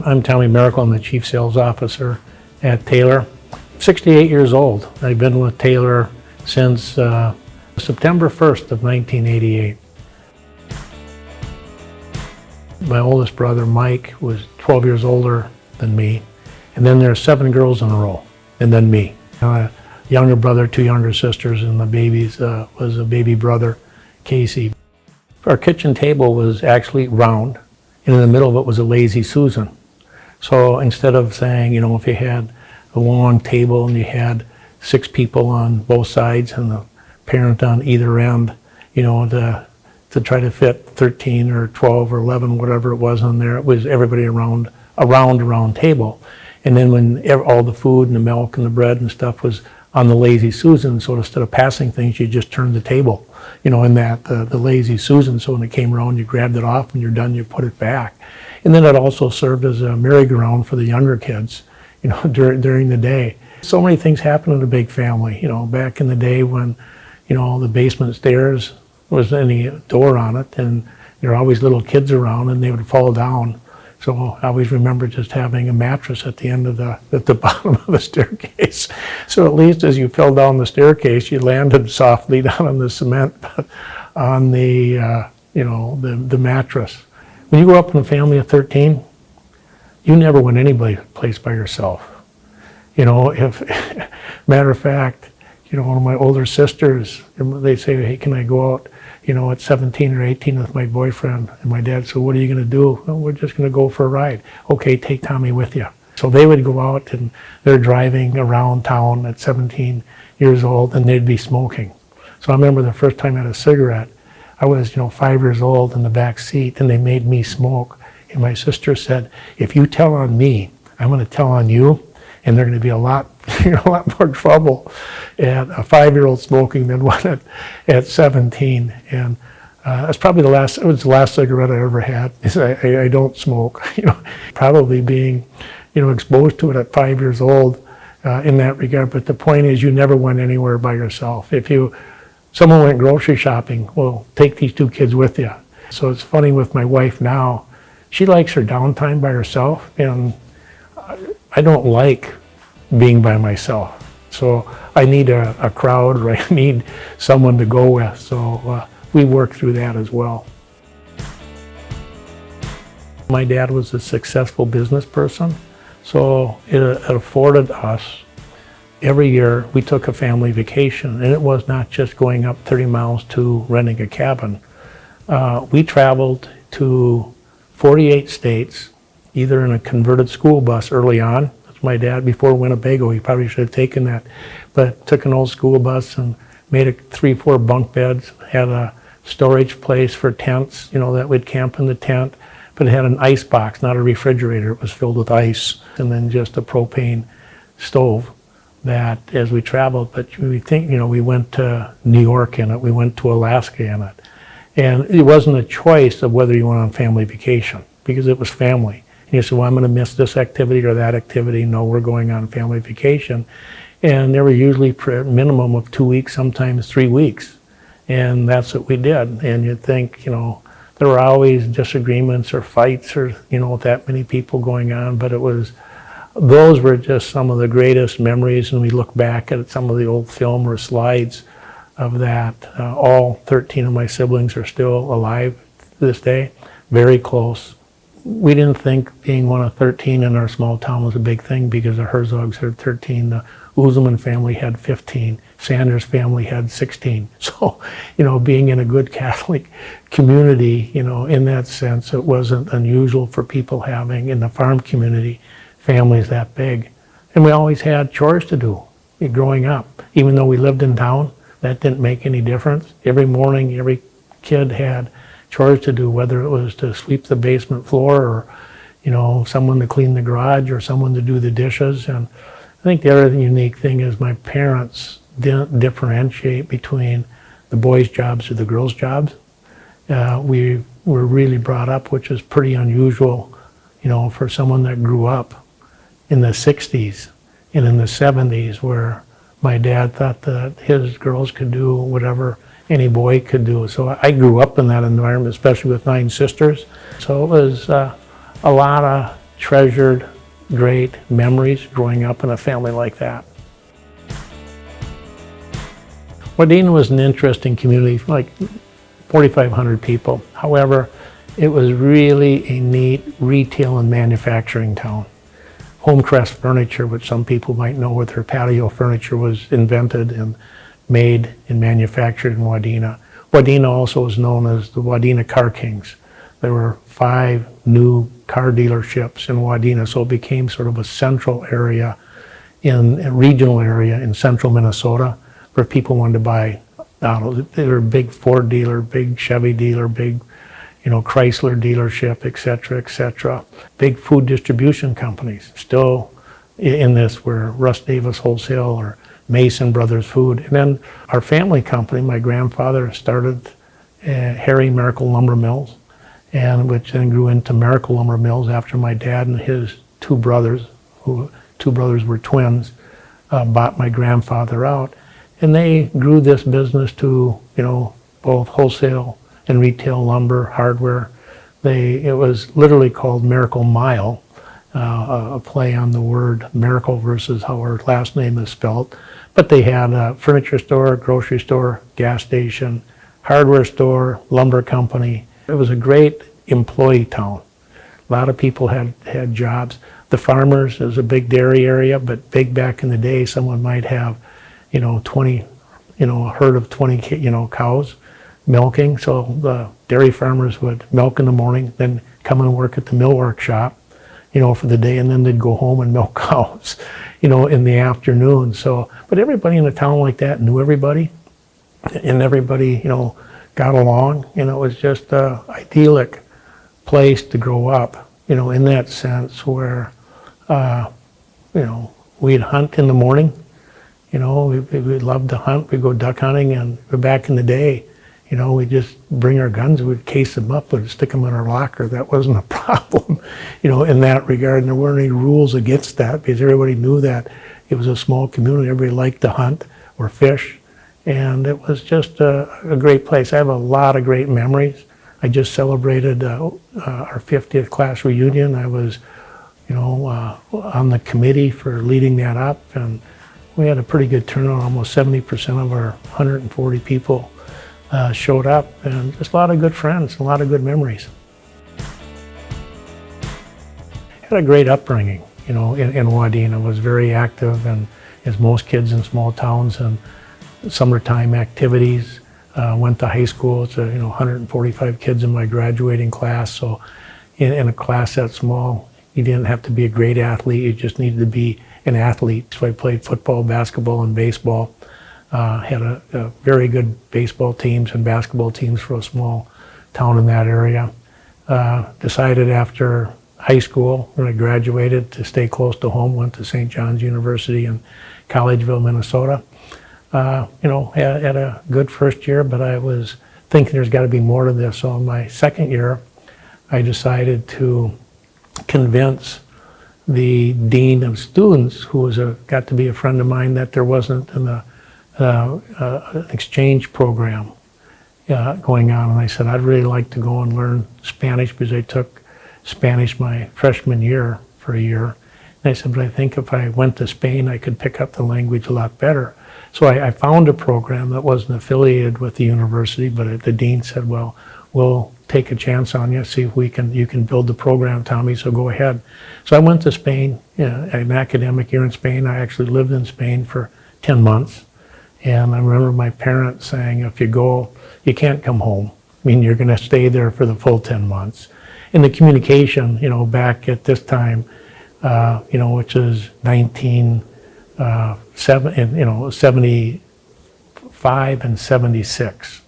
I'm Tommy Merickel. I'm the Chief Sales Officer at Taylor. 68 years old. I've been with Taylor since September 1st of 1988. My oldest brother, Mike, was 12 years older than me. And then there are 7 girls in a row, and then me. A younger brother, 2 younger sisters, and the babies was a baby brother, Casey. Our kitchen table was actually round, and in the middle of it was a lazy Susan. So instead of saying, if you had a long table and you had 6 people on both sides and the parent on either end, to try to fit 13 or 12 or 11, whatever it was on there, it was everybody around a round table. And then when all the food and the milk and the bread and stuff was on the lazy Susan, so instead of passing things, you just turned the table, in that, the lazy Susan. So when it came around, you grabbed it off, when you're done, you put it back. And then it also served as a merry-go-round for the younger kids, during the day. So many things happen in a big family, back in the day when, the basement stairs wasn't any door on it, and there were always little kids around and they would fall down. So I always remember just having a mattress at the end of at the bottom of the staircase. So at least as you fell down the staircase, you landed softly down on the cement, but on the mattress. When you grow up in a family of 13, you never went any place by yourself. Matter of fact, one of my older sisters, they say, hey, can I go out, at 17 or 18 with my boyfriend? And my dad said, what are you going to do? Well, we're just going to go for a ride. Okay, take Tommy with you. So they would go out and they're driving around town at 17 years old and they'd be smoking. So I remember the first time I had a cigarette, I was, 5 years old in the back seat and they made me smoke. And my sister said, if you tell on me, I'm going to tell on you, and they're going to be a lot more trouble at a 5-year-old smoking than one at 17. And that's probably it was the last cigarette I ever had. I don't smoke, probably being, exposed to it at 5 years old in that regard. But the point is, you never went anywhere by yourself. If someone went grocery shopping, well, take these 2 kids with you. So it's funny with my wife now, she likes her downtime by herself, and I don't like being by myself. So I need a crowd, or I need someone to go with. So we work through that as well. My dad was a successful business person, so it afforded us, every year we took a family vacation, and it was not just going up 30 miles to renting a cabin. We traveled to 48 states, either in a converted school bus early on. That's my dad, before Winnebago, he probably should have taken that, but took an old school bus and made 3-4 bunk beds, had a storage place for tents, that we'd camp in the tent, but it had an ice box, not a refrigerator. It was filled with ice, and then just a propane stove that as we traveled. But we think, we went to New York in it, we went to Alaska in it. And it wasn't a choice of whether you went on family vacation, because it was family. And you said, well, I'm going to miss this activity or that activity. No, we're going on family vacation. And they were usually a minimum of 2 weeks, sometimes 3 weeks. And that's what we did. And you'd think, there were always disagreements or fights or, with that many people going on. But those were just some of the greatest memories. And we look back at some of the old film or slides of that. All 13 of my siblings are still alive to this day, very close. We didn't think being one of 13 in our small town was a big thing, because the Herzogs had 13, the Uzelman family had 15, Sanders family had 16. So, being in a good Catholic community, in that sense, it wasn't unusual for people having, in the farm community, families that big. And we always had chores to do growing up. Even though we lived in town, that didn't make any difference. Every morning, every kid had chores to do, whether it was to sweep the basement floor or, someone to clean the garage or someone to do the dishes. And I think the other unique thing is my parents didn't differentiate between the boys' jobs or the girls' jobs. We were really brought up, which is pretty unusual, for someone that grew up in the 60s and in the 70s, where my dad thought that his girls could do whatever any boy could do. So I grew up in that environment, especially with 9 sisters. So it was a lot of treasured great memories growing up in a family like that. Wadena was an interesting community, like 4,500 people. However, it was really a neat retail and manufacturing town. Homecrest furniture, which some people might know with their patio furniture, was invented and made and manufactured in Wadena. Wadena also is known as the Wadena Car Kings. There were 5 new car dealerships in Wadena, so it became sort of a central area, a regional area in central Minnesota, where people wanted to buy. They were a big Ford dealer, big Chevy dealer, big Chrysler dealership, et cetera, big food distribution companies. Still in this were Russ Davis Wholesale or Mason Brothers Food. And then our family company, my grandfather started Harry Merickel Lumber Mills, and which then grew into Merickel Lumber Mills after my dad and his 2 brothers, who 2 brothers were twins, bought my grandfather out. And they grew this business to, both wholesale and retail lumber, hardware. It was literally called Merickel Mile, a play on the word Merickel versus how our last name is spelled. But they had a furniture store, grocery store, gas station, hardware store, lumber company. It was a great employee town. A lot of people had jobs. The farmers, it was a big dairy area, but big back in the day. Someone might have, 20, a herd of 20, cows milking. So the dairy farmers would milk in the morning, then come and work at the mill workshop, for the day, and then they'd go home and milk cows, in the afternoon. So, but everybody in a town like that knew everybody, and everybody, got along. It was just a idyllic place to grow up, in that sense where, we'd hunt in the morning. We'd love to hunt. We'd go duck hunting, and back in the day, we'd just bring our guns, we'd case them up, we'd stick them in our locker. That wasn't a problem, in that regard. And there weren't any rules against that because everybody knew that it was a small community. Everybody liked to hunt or fish, and it was just a great place. I have a lot of great memories. I just celebrated our 50th class reunion. I was, on the committee for leading that up, and we had a pretty good turnout. Almost 70% of our 140 people showed up, and just a lot of good friends, a lot of good memories. Had a great upbringing, in Wadena. Was very active, and as most kids in small towns, and summertime activities. Went to high school. It's 145 kids in my graduating class. So in a class that small, you didn't have to be a great athlete. You just needed to be an athlete. So I played football, basketball, and baseball. Had a very good baseball teams and basketball teams for a small town in that area. Decided after high school, when I graduated, to stay close to home. Went to St. John's University in Collegeville, Minnesota. Had a good first year, but I was thinking there's got to be more to this. So in my second year, I decided to convince the dean of students, who got to be a friend of mine, that there wasn't an exchange program going on. And I said, I'd really like to go and learn Spanish, because I took Spanish my freshman year for a year. And I said, but I think if I went to Spain, I could pick up the language a lot better. So I found a program that wasn't affiliated with the university, but the dean said, well, we'll take a chance on you, see if you can build the program, Tommy, so go ahead. So I went to Spain, an academic year in Spain. I actually lived in Spain for 10 months. And I remember my parents saying, if you go, you can't come home. I mean, you're going to stay there for the full 10 months. And the communication, back at this time, which is 75 and 76.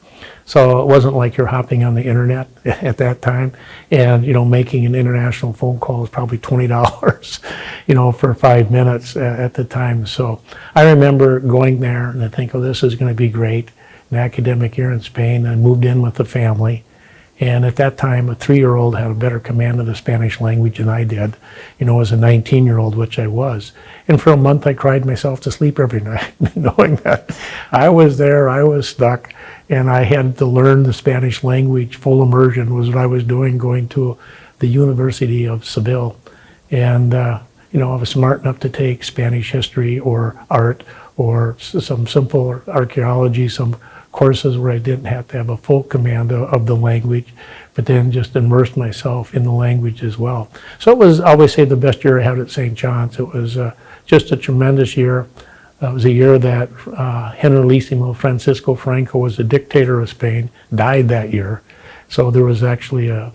So it wasn't like you're hopping on the internet at that time, and making an international phone call was probably $20, for 5 minutes at the time. So I remember going there and I think, oh, this is going to be great. An academic year in Spain. I moved in with the family. And at that time, a 3-year-old had a better command of the Spanish language than I did, as a 19-year-old, which I was. And for a month, I cried myself to sleep every night, knowing that I was there, I was stuck, and I had to learn the Spanish language. Full immersion was what I was doing, going to the University of Seville. And you know, I was smart enough to take Spanish history or art or some simple archaeology, some courses where I didn't have to have a full command of the language, but then just immersed myself in the language as well. So it was, I always say, the best year I had at St. John's. It was just a tremendous year. It was a year that Generalissimo Francisco Franco was the dictator of Spain, died that year. So there was actually a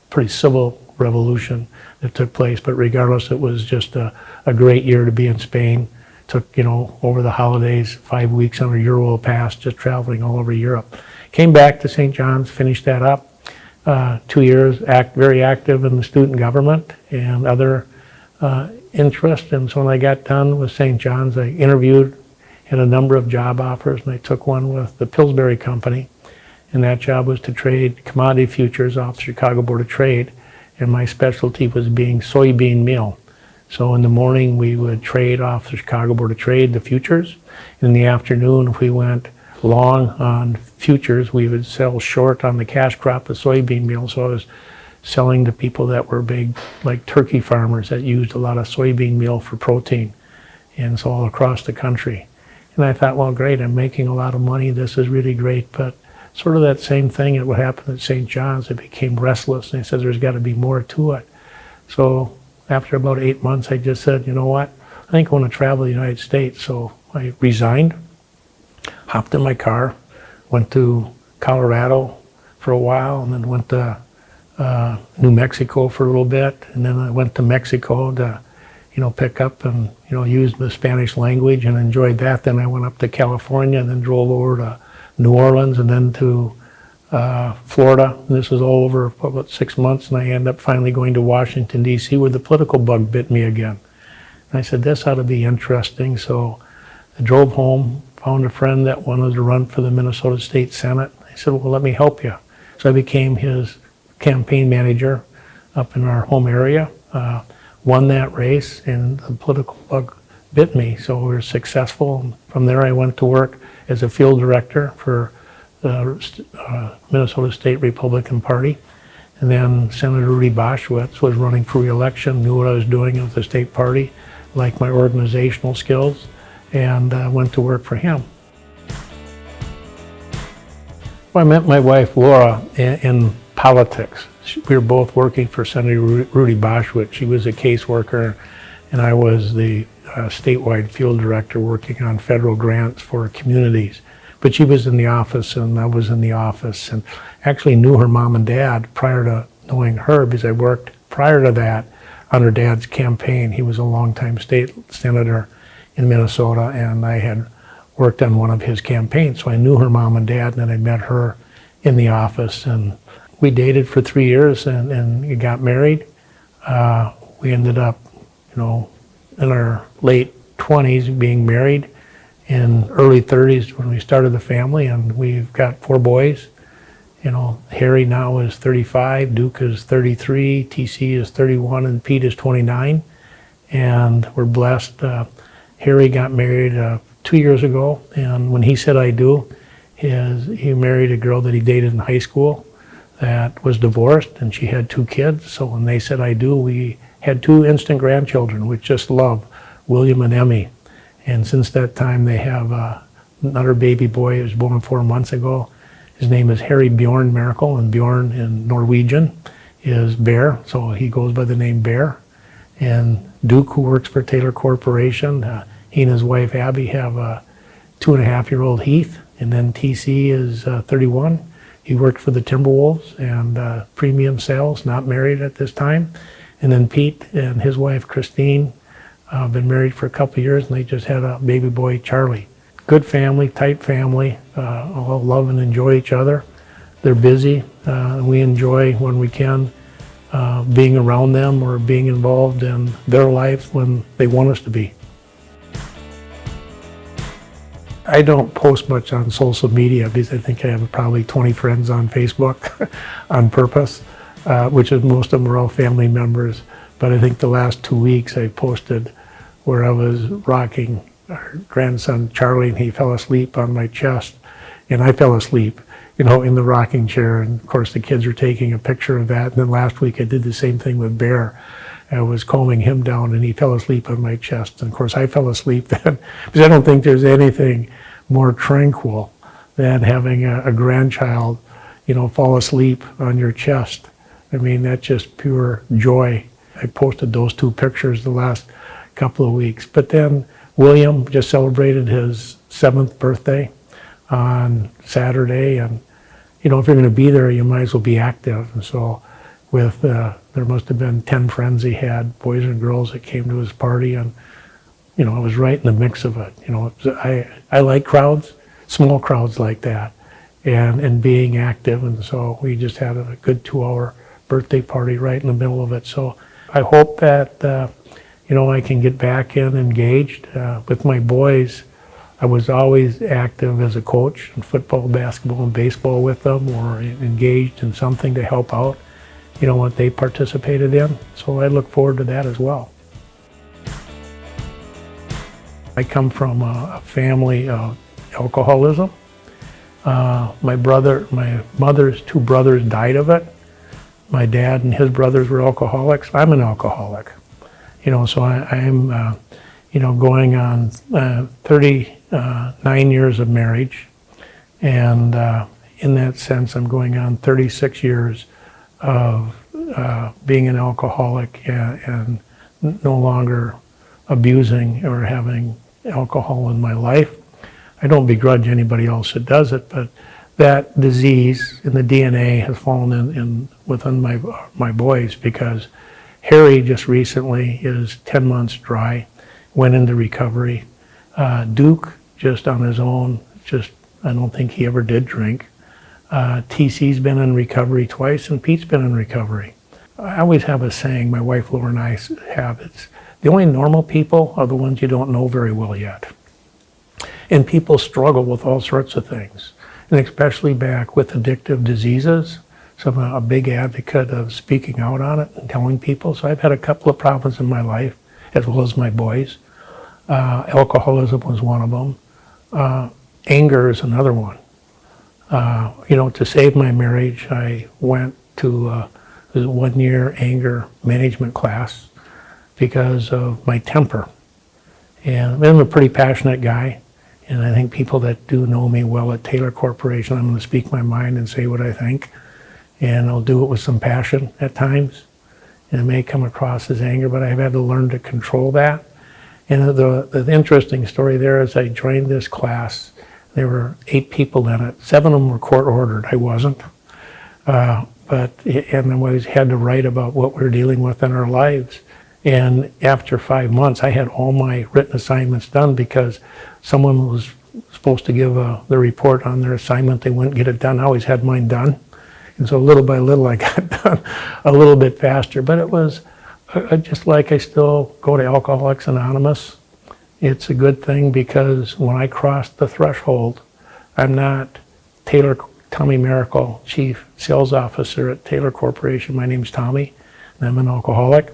pretty civil revolution that took place, but regardless, it was just a great year to be in Spain. Took, you know, over the holidays, 5 weeks on a Euro pass, just traveling all over Europe. Came back to St. John's, finished that up. 2 years, very active in the student government and other interests. And so when I got done with St. John's, I interviewed, had a number of job offers, and I took one with the Pillsbury Company. And that job was to trade commodity futures off the Chicago Board of Trade. And my specialty was being soybean meal. So in the morning, we would trade off the Chicago Board of Trade, the futures. In the afternoon, if we went long on futures, we would sell short on the cash crop of soybean meal. So I was selling to people that were big, like turkey farmers that used a lot of soybean meal for protein. And so all across the country. And I thought, well, great, I'm making a lot of money. This is really great. But sort of that same thing at what happened at St. John's, I became restless. And I said, there's got to be more to it. So after about 8 months, I just said, you know what, I think I want to travel the United States. So I resigned, hopped in my car, went to Colorado for a while, and then went to New Mexico for a little bit. And then I went to Mexico to, you know, pick up and, you know, use the Spanish language and enjoyed that. Then I went up to California and then drove over to New Orleans and then to Florida. And this was all over for about 6 months, and I ended up finally going to Washington, D.C., where the political bug bit me again. And I said, this ought to be interesting. So I drove home, found a friend that wanted to run for the Minnesota State Senate. I said, well, let me help you. So I became his campaign manager up in our home area, won that race, and the political bug bit me. So we were successful. And from there, I went to work as a field director for the Minnesota State Republican Party. And then Senator Rudy Boschwitz was running for re-election, knew what I was doing with the state party, liked my organizational skills, and went to work for him. Well, I met my wife, Laura, in politics. We were both working for Senator Rudy Boschwitz. She was a caseworker, and I was the statewide field director working on federal grants for communities. But she was in the office and I was in the office, and actually knew her mom and dad prior to knowing her because I worked prior to that on her dad's campaign. He was a longtime state senator in Minnesota, and I had worked on one of his campaigns. So I knew her mom and dad, and then I met her in the office, and we dated for 3 years and we got married. We ended up, you know, in our late 20s being married, in early 30s when we started the family, and we've got 4 boys. You know, Harry now is 35, Duke is 33, TC is 31, and Pete is 29. And we're blessed. Harry got married 2 years ago, and when he said I do, he married a girl that he dated in high school that was divorced, and she had 2 kids. So when they said I do, we had 2 instant grandchildren, which just love, William and Emmy. And since that time, they have another baby boy who was born 4 months ago. His name is Harry Bjorn Merickel, and Bjorn in Norwegian is bear, so he goes by the name Bear. And Duke, who works for Taylor Corporation, he and his wife Abby have a 2.5-year-old Heath, and then TC is 31. He worked for the Timberwolves and premium sales, not married at this time. And then Pete and his wife Christine, been married for a couple of years, and they just had a baby boy, Charlie. Good family, tight family, all love and enjoy each other. They're busy. We enjoy when we can being around them or being involved in their lives when they want us to be. I don't post much on social media because I think I have probably 20 friends on Facebook on purpose, which is most of them are all family members. But I think the last 2 weeks I posted where I was rocking our grandson Charlie, and he fell asleep on my chest, and I fell asleep, you know, in the rocking chair. And of course the kids are taking a picture of that. And then last week I did the same thing with Bear. I was calming him down, and he fell asleep on my chest. And of course, I fell asleep then, because I don't think there's anything more tranquil than having a grandchild, fall asleep on your chest. I mean, that's just pure joy. I posted those 2 pictures the last couple of weeks. But then William just celebrated his 7th birthday on Saturday, and if you're going to be there, you might as well be active. And so there must have been 10 friends he had, boys and girls, that came to his party, and I was right in the mix of it. I like crowds, small crowds like that, and being active. And so we just had a good 2-hour birthday party right in the middle of it. So I hope that I can get back engaged with my boys. I was always active as a coach in football, basketball, and baseball with them, or engaged in something to help out, what they participated in. So I look forward to that as well. I come from a family of alcoholism. My mother's 2 brothers died of it. My dad and his brothers were alcoholics. I'm an alcoholic. So I'm going on 39 years of marriage, and in that sense, I'm going on 36 years of being an alcoholic and no longer abusing or having alcohol in my life. I don't begrudge anybody else that does it, but that disease in the DNA has fallen in within my boys, because Harry just recently is 10 months dry, went into recovery. Duke, just on his own, I don't think he ever did drink. TC's been in recovery twice, and Pete's been in recovery. I always have a saying, my wife Laura and I have, it's the only normal people are the ones you don't know very well yet. And people struggle with all sorts of things, and especially back with addictive diseases. So I'm a big advocate of speaking out on it and telling people. So I've had a couple of problems in my life, as well as my boys. Alcoholism was one of them. Anger is another one. To save my marriage, I went to a 1-year anger management class because of my temper. And I'm a pretty passionate guy, and I think people that do know me well at Taylor Corporation, I'm going to speak my mind and say what I think, and I'll do it with some passion at times. And it may come across as anger, but I've had to learn to control that. And the interesting story there is I joined this class. There were 8 people in it. 7 of them were court ordered. I wasn't. And I always had to write about what we're dealing with in our lives. And after 5 months, I had all my written assignments done, because someone was supposed to give the report on their assignment. They wouldn't get it done. I always had mine done. And so little by little, I got done a little bit faster. But it was just like I still go to Alcoholics Anonymous. It's a good thing, because when I crossed the threshold, I'm not Tommy Merickel, Chief Sales Officer at Taylor Corporation. My name's Tommy, and I'm an alcoholic.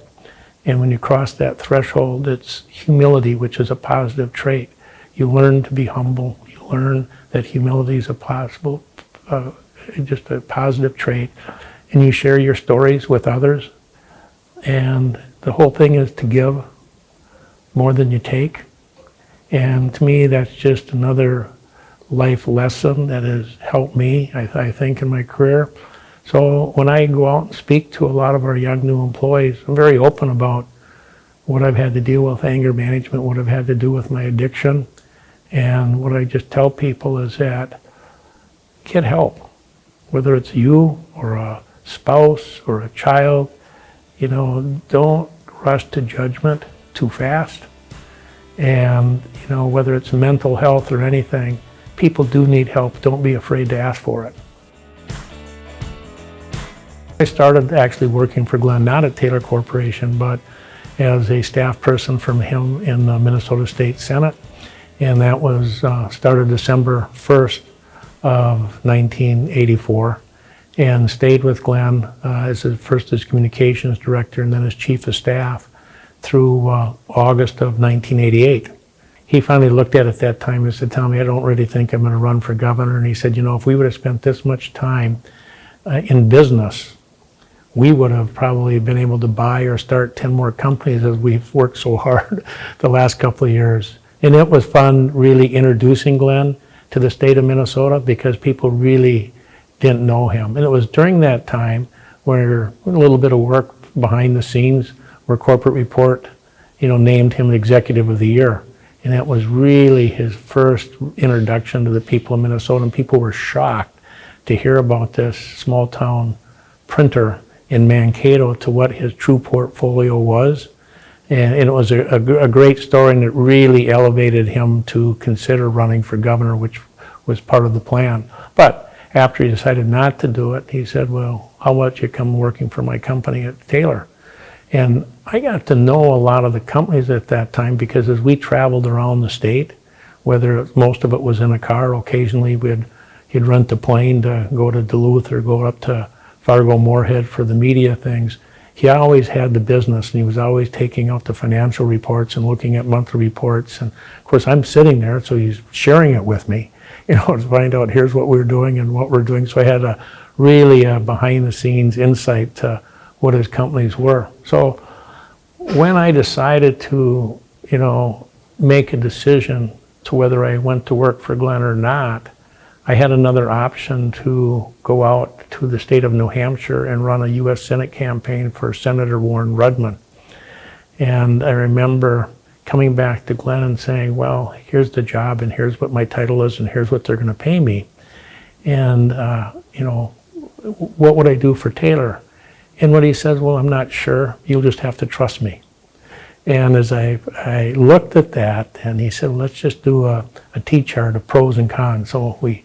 And when you cross that threshold, it's humility, which is a positive trait. You learn to be humble. You learn that humility is just a positive trait. And you share your stories with others. And the whole thing is to give more than you take. And to me, that's just another life lesson that has helped me, I think, in my career. So when I go out and speak to a lot of our young new employees, I'm very open about what I've had to deal with, anger management, what I've had to do with my addiction. And what I just tell people is that get help, whether it's you or a spouse or a child. Don't rush to judgment too fast. And, whether it's mental health or anything, people do need help. Don't be afraid to ask for it. I started actually working for Glen, not at Taylor Corporation, but as a staff person from him in the Minnesota State Senate. And that was started December 1st of 1984, and stayed with Glen first as communications director and then as chief of staff through August of 1988. He finally looked at it at that time and said, Tommy, I don't really think I'm going to run for governor. And he said, if we would have spent this much time in business, we would have probably been able to buy or start 10 more companies as we've worked so hard the last couple of years. And it was fun really introducing Glen to the state of Minnesota because people really didn't know him. And it was during that time where a little bit of work behind the scenes where Corporate Report, named him Executive of the Year. And that was really his first introduction to the people of Minnesota. And people were shocked to hear about this small town printer in Mankato to what his true portfolio was. And it was a great story, and it really elevated him to consider running for governor, which was part of the plan. But after he decided not to do it, he said, well, how about you come working for my company at Taylor? And I got to know a lot of the companies at that time because as we traveled around the state, whether most of it was in a car, occasionally he'd rent a plane to go to Duluth or go up to Fargo-Moorhead for the media things. He always had the business, and he was always taking out the financial reports and looking at monthly reports. And of course, I'm sitting there, so he's sharing it with me, to find out here's what we're doing and what we're doing. So I had a really behind-the-scenes insight to what his companies were. So when I decided to, make a decision to whether I went to work for Glen or not, I had another option to go out to the state of New Hampshire and run a U.S. Senate campaign for Senator Warren Rudman. And I remember coming back to Glen and saying, well, here's the job, and here's what my title is, and here's what they're going to pay me. And, what would I do for Taylor? And what he says, well, I'm not sure. You'll just have to trust me. And as I looked at that, and he said, well, let's just do a T-chart of pros and cons. So he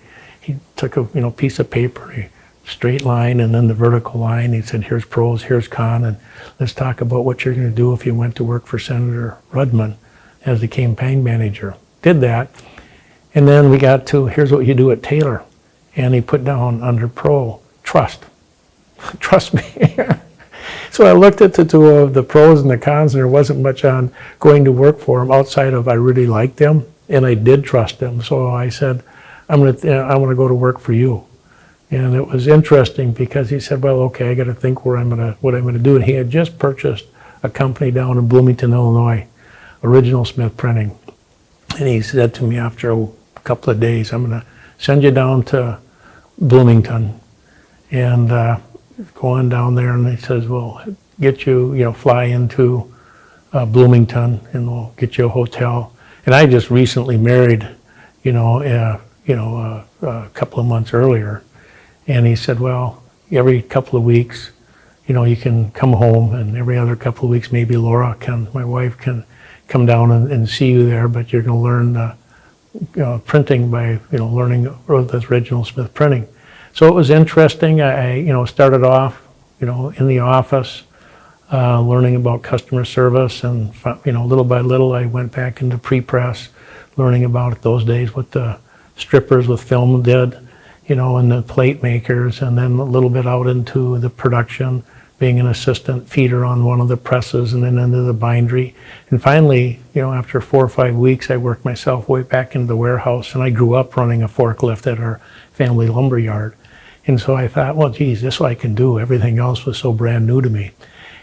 took a piece of paper, a straight line, and then the vertical line. He said, here's pros, here's con, and let's talk about what you're going to do if you went to work for Senator Rudman as the campaign manager. Did that, and then we got to, here's what you do at Taylor. And he put down under pro, trust. Trust me. So I looked at the two of the pros and the cons, and there wasn't much on going to work for him outside of I really liked them, and I did trust them. So I said, I want to go to work for you. And it was interesting because he said, well, okay, I got to think what I'm going to do. And he had just purchased a company down in Bloomington, Illinois, Original Smith Printing. And he said to me after a couple of days, I'm going to send you down to Bloomington and go on down there. And he says, well, get you, fly into Bloomington, and we'll get you a hotel. And I just recently married, a couple of months earlier. And he said, well, every couple of weeks, you can come home, and every other couple of weeks, maybe Laura my wife can come down and see you there, but you're going to learn printing by, learning with Original Smith Printing. So it was interesting. I started off, in the office, learning about customer service, and, little by little, I went back into pre-press, learning about those days what the strippers with film did, and the plate makers, and then a little bit out into the production, being an assistant feeder on one of the presses, and then into the bindery. And finally, after 4 or 5 weeks, I worked myself way back into the warehouse, and I grew up running a forklift at our family lumber yard. And so I thought, well, geez, this is what I can do. Everything else was so brand new to me.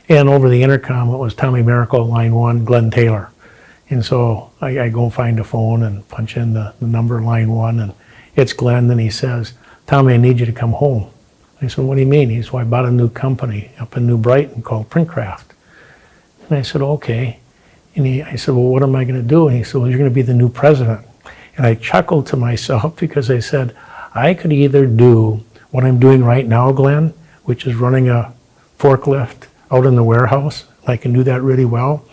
And over the intercom, it was Tommy Merickel, line 1, Glen Taylor. And so I go find a phone and punch in the number, line 1, and it's Glen. And he says, Tommy, I need you to come home. I said, what do you mean? He said, well, I bought a new company up in New Brighton called Printcraft. And I said, okay. And I said, well, what am I going to do? And he said, well, you're going to be the new president. And I chuckled to myself because I said, I could either do what I'm doing right now, Glen, which is running a forklift out in the warehouse. I can do that really well.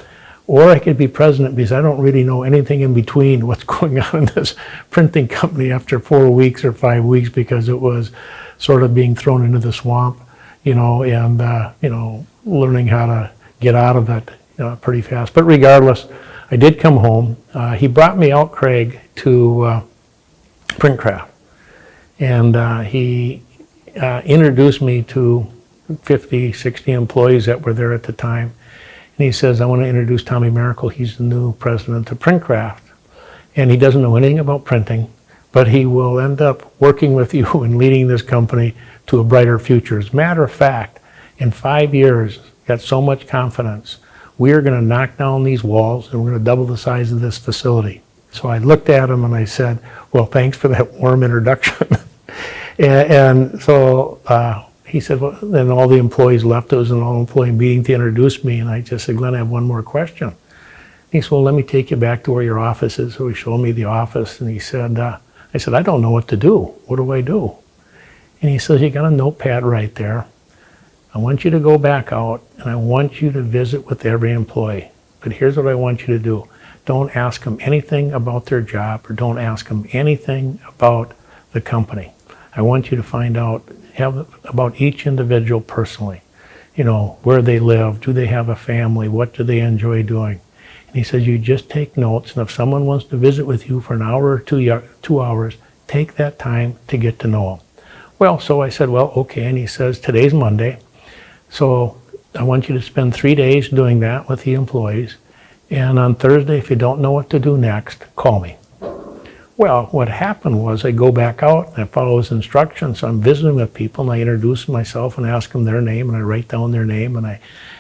Or I could be president because I don't really know anything in between what's going on in this printing company after 4 weeks or 5 weeks, because it was sort of being thrown into the swamp, and, learning how to get out of it pretty fast. But regardless, I did come home. He brought me out, Craig, to Printcraft. And he introduced me to 50, 60 employees that were there at the time. And he says, I want to introduce Tommy Merickel. He's the new president of Printcraft. And he doesn't know anything about printing, but he will end up working with you and leading this company to a brighter future. As a matter of fact, In 5 years, got so much confidence, we are going to knock down these walls and we're going to double the size of this facility. So I looked at him and I said, well, thanks for that warm introduction. and so he said, well, then all the employees left. It was an all-employee meeting to introduce me. And I just said, Glenn, I have one more question. He said, well, let me take you back to where your office is. So he showed me the office. And he said, I said, I don't know what to do. What do I do? And he says, you got a notepad right there. I want you to go back out and I want you to visit with every employee. But here's what I want you to do. Don't ask them anything about their job or don't ask them anything about the company. I want you to find out about each individual personally. You know, where they live, do they have a family, what do they enjoy doing? And he says, you just take notes, and if someone wants to visit with you for an hour or 2 hours, take that time to get to know them. Well, so I said, well, okay. And he says, today's Monday, so I want you to spend 3 days doing that with the employees. And on Thursday, if you don't know what to do next, call me. Well, what happened was I go back out and I follow his instructions. So I'm visiting with people and I introduce myself and ask them their name and I write down their name and I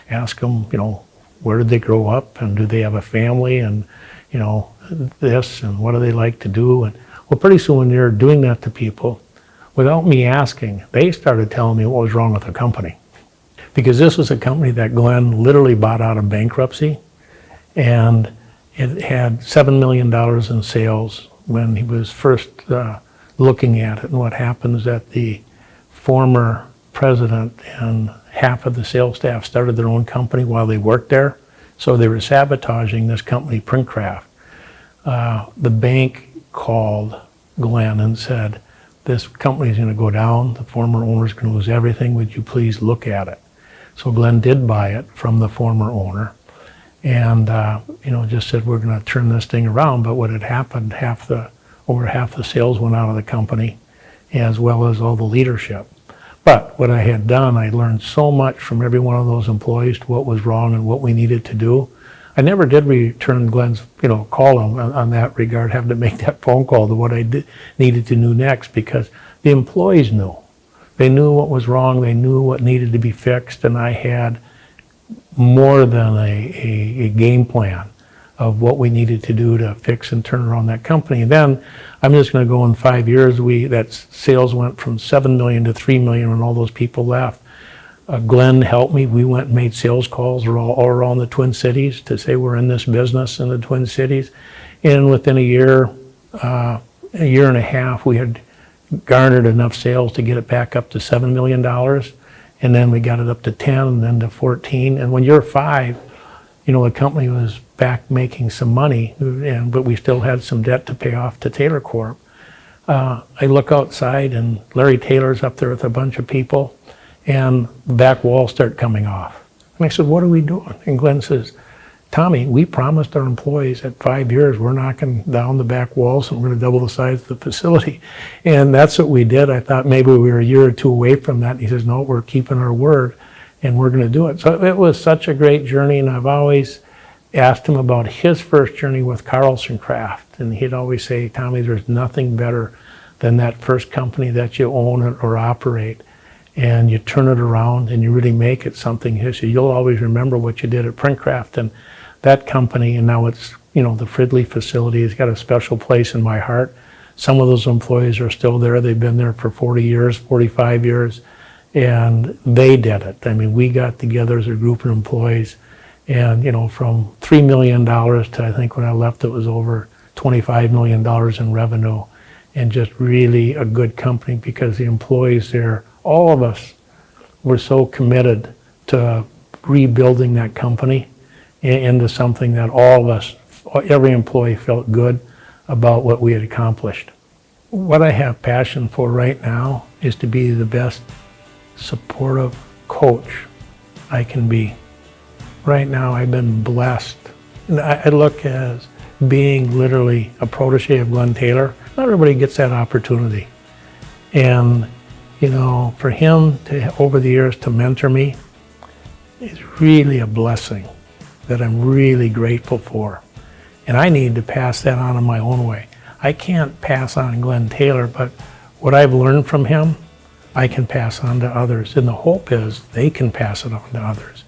ask them, you know, where did they grow up and do they have a family and, you know, this and what do they like to do. And well, pretty soon when you're doing that to people, without me asking, they started telling me what was wrong with the company. Because this was a company that Glenn literally bought out of bankruptcy, and it had $7 million in sales when he was first looking at it. And what happened is that the former president and half of the sales staff started their own company while they worked there. So they were sabotaging this company, Printcraft. The bank called Glenn and said, this company is going to go down. The former owner is going to lose everything. Would you please look at it? So Glenn did buy it from the former owner and, you know, just said, we're going to turn this thing around. But what had happened, over half the sales went out of the company, as well as all the leadership. But what I had done, I learned so much from every one of those employees to what was wrong and what we needed to do. I never did return Glenn's, you know, call on that regard, having to make that phone call to what I needed to do next, because the employees knew. They knew what was wrong, they knew what needed to be fixed, and I had more than a game plan of what we needed to do to fix and turn around that company. And then I'm just going to go in 5 years, that sales went from 7 million to 3 million when all those people left. Glenn helped me. We went and made sales calls all around the Twin Cities to say we're in this business in the Twin Cities. And within a year and a half, we had garnered enough sales to get it back up to $7 million. And then we got it up to 10 and then to 14. And when you're 5, you know, the company was back making some money, but we still had some debt to pay off to Taylor Corp. I look outside and Larry Taylor's up there with a bunch of people and the back walls start coming off. And I said, what are we doing? And Glenn says, Tommy, we promised our employees at 5 years we're knocking down the back walls and we're going to double the size of the facility. And that's what we did. I thought maybe we were a year or two away from that. And he says, no, we're keeping our word and we're going to do it. So it was such a great journey, and I've always asked him about his first journey with Carlson Craft. And he'd always say, Tommy, there's nothing better than that first company that you own or operate. And you turn it around and you really make it something. He said, you'll always remember what you did at Printcraft. And that company, and now it's, you know, the Fridley facility has got a special place in my heart. Some of those employees are still there. They've been there for 40 years, 45 years, and they did it. I mean, we got together as a group of employees, and, you know, from $3 million to, I think when I left, it was over $25 million in revenue, and just really a good company because the employees there, all of us were so committed to rebuilding that company into something that all of us, every employee felt good about what we had accomplished. What I have passion for right now is to be the best supportive coach I can be. Right now I've been blessed. And I look as being literally a protege of Glen Taylor. Not everybody gets that opportunity. And you know, for him to, over the years, to mentor me is really a blessing that I'm really grateful for. And I need to pass that on in my own way. I can't pass on Glen Taylor, but what I've learned from him, I can pass on to others. And the hope is they can pass it on to others.